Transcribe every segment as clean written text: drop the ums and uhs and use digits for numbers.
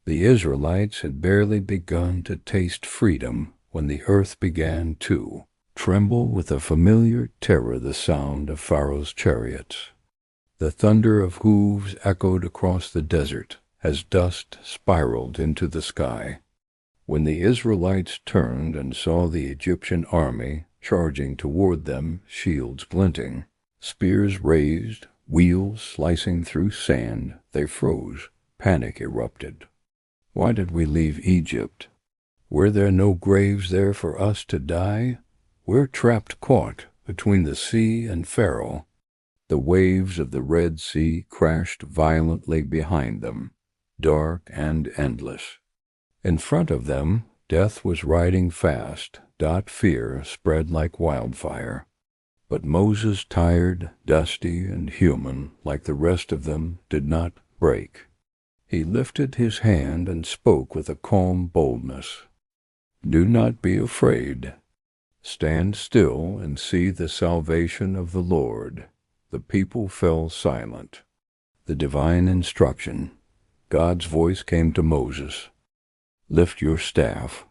The Israelites had barely begun to taste freedom when the earth began to tremble with a familiar terror, the sound of Pharaoh's chariots. The thunder of hooves echoed across the desert as dust spiraled into the sky. When the Israelites turned and saw the Egyptian army charging toward them, shields glinting, spears raised, wheels slicing through sand, they froze. Panic erupted. Why did we leave Egypt? Were there no graves there for us to die? We're trapped, caught between the sea and Pharaoh. The waves of the Red Sea crashed violently behind them, dark and endless. In front of them, death was riding fast. Fear spread like wildfire. But Moses, tired, dusty, and human like the rest of them, did not break. He lifted his hand and spoke with a calm boldness. "Do not be afraid. Stand still and see the salvation of the Lord." The people fell silent. The divine instruction. God's voice came to Moses. "Lift your staff.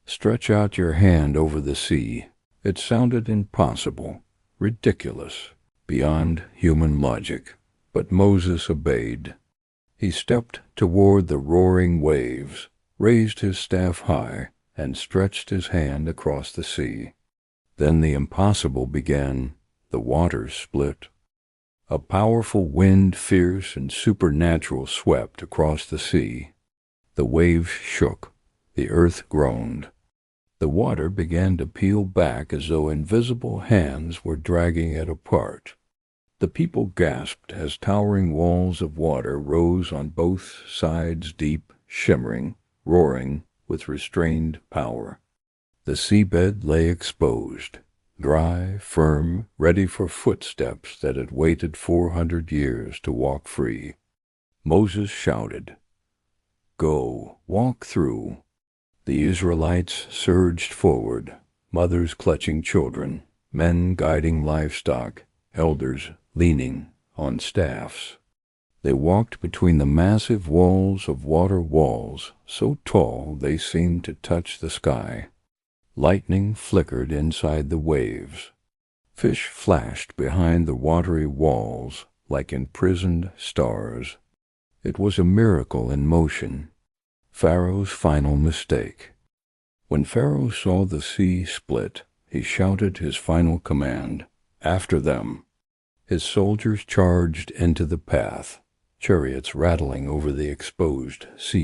Stretch out your hand over the sea." It sounded impossible, ridiculous, beyond human logic. But Moses obeyed. He stepped toward the roaring waves, raised his staff high, and stretched his hand across the sea. Then the impossible began. The waters split. A powerful wind, fierce and supernatural, swept across the sea. The waves shook. The earth groaned. The water began to peel back as though invisible hands were dragging it apart. The people gasped as towering walls of water rose on both sides, deep, shimmering, roaring with restrained power. The seabed lay exposed, dry, firm, ready for footsteps that had waited 400 years to walk free. Moses shouted, "Go, walk through." The Israelites surged forward, mothers clutching children, men guiding livestock, elders leaning on staffs. They walked between the massive walls of water, walls so tall they seemed to touch the sky. Lightning flickered inside the waves. Fish flashed behind the watery walls like imprisoned stars. It was a miracle in motion. Pharaoh's final mistake. When Pharaoh saw the sea split, he shouted his final command, "After them." His soldiers charged into the path, chariots rattling over the exposed sea